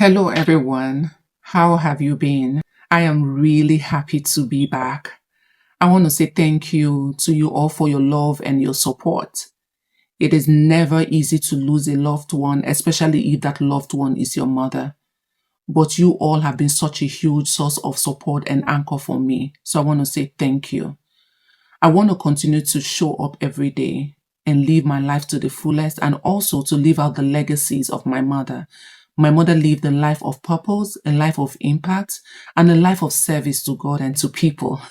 Hello, everyone. How have you been? I am really happy to be back. I want to say thank you to you all for your love and your support. It is never easy to lose a loved one, especially if that loved one is your mother. But you all have been such a huge source of support and anchor for me. So I want to say thank you. I want to continue to show up every day and live my life to the fullest and also to live out the legacies of my mother. My mother lived a life of purpose, a life of impact, and a life of service to God and to people.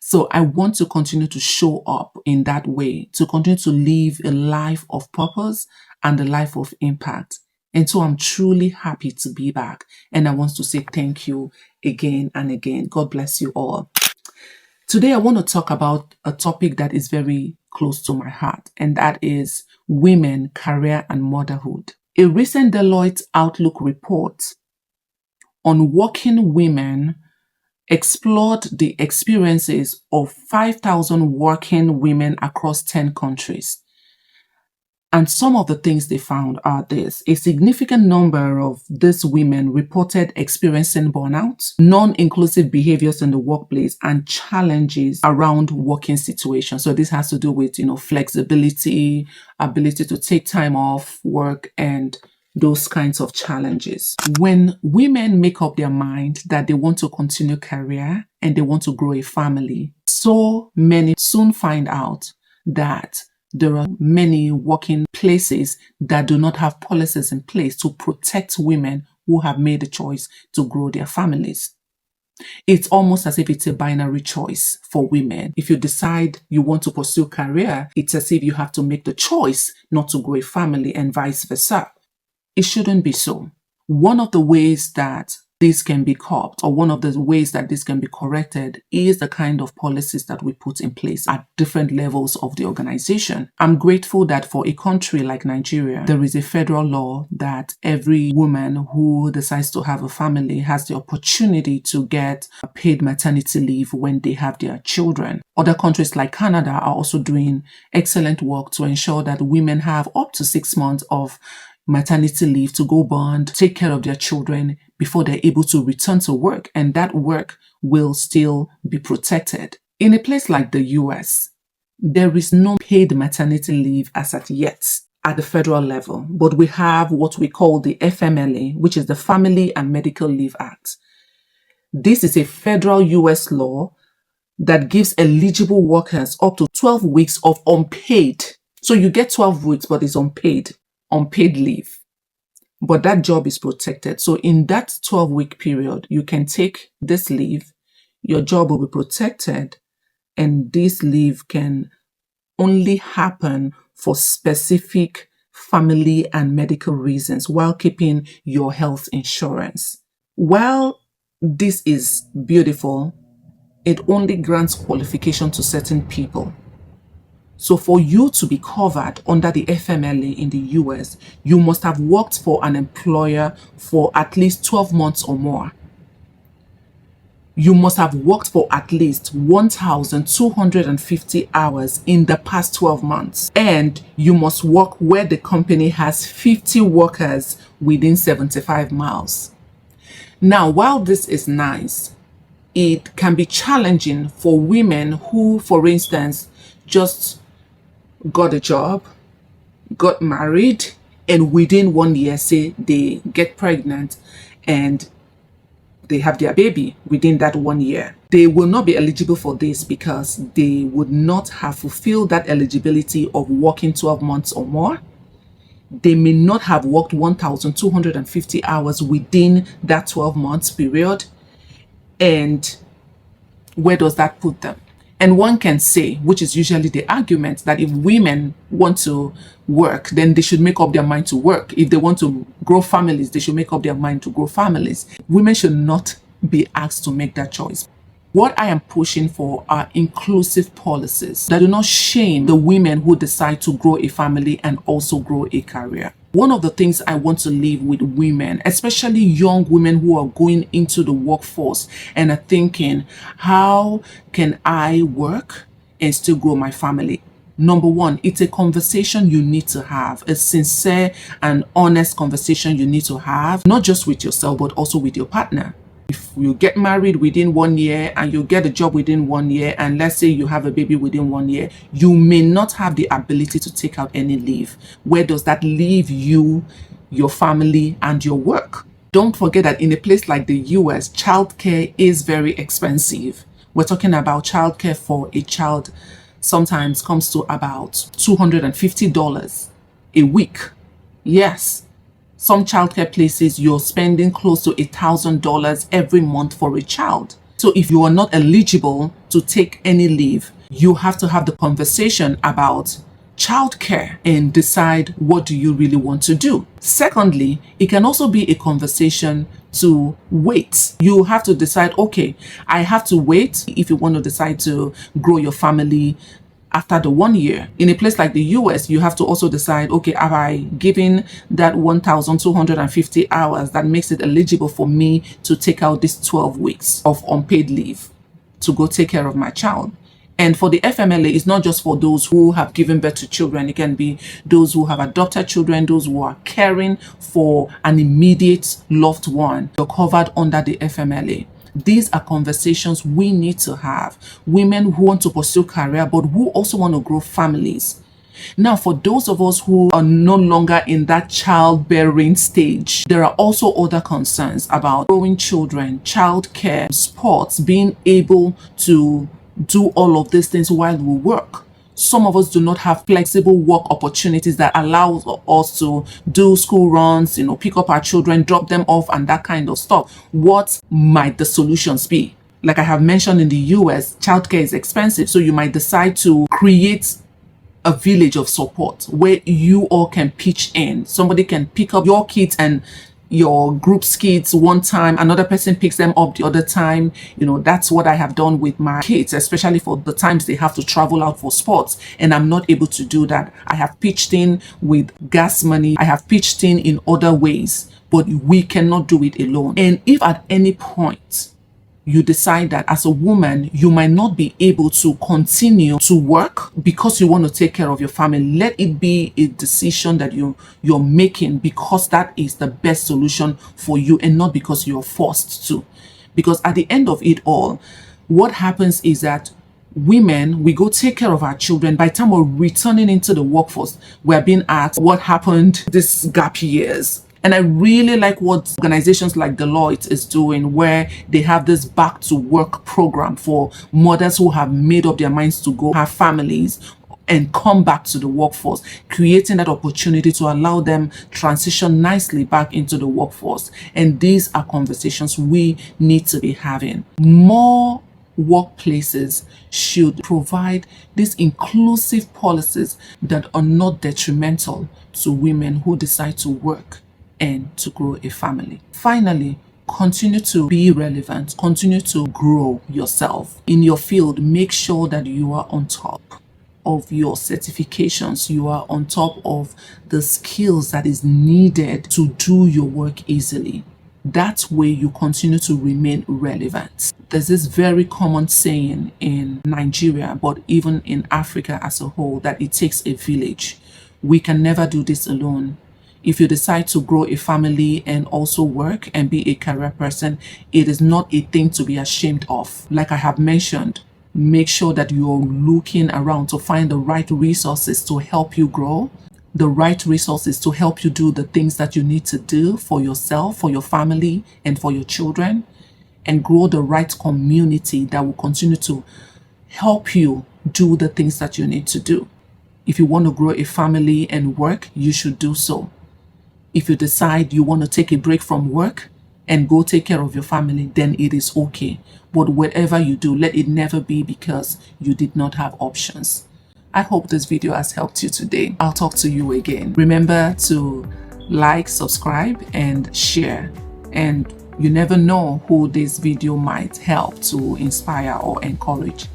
So I want to continue to show up in that way, to continue to live a life of purpose and a life of impact. And so I'm truly happy to be back. And I want to say thank you again and again. God bless you all. Today, I want to talk about a topic that is very close to my heart, and that is women, career, and motherhood. A recent Deloitte Outlook report on working women explored the experiences of 5,000 working women across 10 countries. And some of the things they found are this. A significant number of these women reported experiencing burnout, non-inclusive behaviors in the workplace, and challenges around working situations. So this has to do with, flexibility, ability to take time off work, and those kinds of challenges. When women make up their mind that they want to continue career and they want to grow a family, so many soon find out that there are many working places that do not have policies in place to protect women who have made the choice to grow their families. It's almost as if it's a binary choice for women. If you decide you want to pursue career, it's as if you have to make the choice not to grow a family and vice versa. It shouldn't be so. One of the ways that this can be curbed, or one of the ways that this can be corrected, is the kind of policies that we put in place at different levels of the organization. I'm grateful that for a country like Nigeria, there is a federal law that every woman who decides to have a family has the opportunity to get paid maternity leave when they have their children. Other countries like Canada are also doing excellent work to ensure that women have up to 6 months of maternity leave to go bond, take care of their children before they're able to return to work, and that work will still be protected. In a place like the US, there is no paid maternity leave as at yet at the federal level, but we have what we call the FMLA, which is the Family and Medical Leave Act. This is a federal US law that gives eligible workers up to 12 weeks of unpaid. So you get 12 weeks, but it's unpaid leave. But that job is protected. So in that 12-week period, you can take this leave, your job will be protected, and this leave can only happen for specific family and medical reasons while keeping your health insurance. While this is beautiful, it only grants qualification to certain people. So for you to be covered under the FMLA in the US, you must have worked for an employer for at least 12 months or more. You must have worked for at least 1,250 hours in the past 12 months. And you must work where the company has 50 workers within 75 miles. Now, while this is nice, it can be challenging for women who, for instance, just got a job, got married, and within 1 year, say they get pregnant and they have their baby within that 1 year. They will not be eligible for this because they would not have fulfilled that eligibility of working 12 months or more. They may not have worked 1,250 hours within that 12 months period. And where does that put them? And one can say, which is usually the argument, that if women want to work, then they should make up their mind to work. If they want to grow families, they should make up their mind to grow families. Women should not be asked to make that choice. What I am pushing for are inclusive policies that do not shame the women who decide to grow a family and also grow a career. One of the things I want to leave with women, especially young women who are going into the workforce and are thinking, how can I work and still grow my family? Number one, it's a conversation you need to have, a sincere and honest conversation you need to have, not just with yourself, but also with your partner. If you get married within 1 year and you get a job within 1 year, and let's say you have a baby within 1 year, you may not have the ability to take out any leave. Where does that leave you, your family, and your work? Don't forget that in a place like the US, childcare is very expensive. We're talking about childcare for a child sometimes comes to about $250 a week. Yes, some childcare places you're spending close to $1,000 every month for a child. So if you are not eligible to take any leave, you have to have the conversation about childcare and decide what do you really want to do. Secondly, it can also be a conversation to wait. You have to decide, okay, I have to wait if you want to decide to grow your family after the 1 year. In a place like the US, you have to also decide, okay, have I given that 1,250 hours that makes it eligible for me to take out this 12 weeks of unpaid leave to go take care of my child? And for the FMLA, it's not just for those who have given birth to children. It can be those who have adopted children, those who are caring for an immediate loved one. You're covered under the FMLA. These are conversations we need to have. Women who want to pursue career, but who also want to grow families. Now, for those of us who are no longer in that childbearing stage, there are also other concerns about growing children, childcare, sports, being able to do all of these things while we work. Some of us do not have flexible work opportunities that allow us to do school runs, pick up our children, drop them off, and that kind of stuff. What might the solutions be? Like I have mentioned, in the US, childcare is expensive. So you might decide to create a village of support where you all can pitch in. Somebody can pick up your kids and your group's kids one time, another person picks them up the other time. That's what I have done with my kids, especially for the times they have to travel out for sports and I'm not able to do that. I have pitched in with gas money. I have pitched in other ways, but we cannot do it alone. And if at any point you decide that as a woman, you might not be able to continue to work because you want to take care of your family, let it be a decision that you're making because that is the best solution for you and not because you're forced to. Because at the end of it all, what happens is that women, we go take care of our children. By the time we're returning into the workforce, we're being asked what happened this gap years. And I really like what organizations like Deloitte is doing, where they have this back to work program for mothers who have made up their minds to go have families and come back to the workforce, creating that opportunity to allow them transition nicely back into the workforce. And these are conversations we need to be having. More workplaces should provide these inclusive policies that are not detrimental to women who decide to work and to grow a family. Finally, continue to be relevant, continue to grow yourself in your field. Make sure that you are on top of your certifications, you are on top of the skills that is needed to do your work easily. That way you continue to remain relevant. There's this very common saying in Nigeria, but even in Africa as a whole, that it takes a village. We can never do this alone. If you decide to grow a family and also work and be a career person, it is not a thing to be ashamed of. Like I have mentioned, make sure that you're looking around to find the right resources to help you grow, the right resources to help you do the things that you need to do for yourself, for your family, and for your children, and grow the right community that will continue to help you do the things that you need to do. If you want to grow a family and work, you should do so. If you decide you want to take a break from work and go take care of your family, then it is okay. But whatever you do, let it never be because you did not have options. I hope this video has helped you today. I'll talk to you again. Remember to like, subscribe, and share. And you never know who this video might help to inspire or encourage.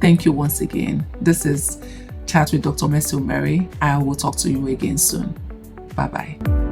Thank you once again. This is Chat with Dr. Mercy Mary. I will talk to you again soon. Bye-bye.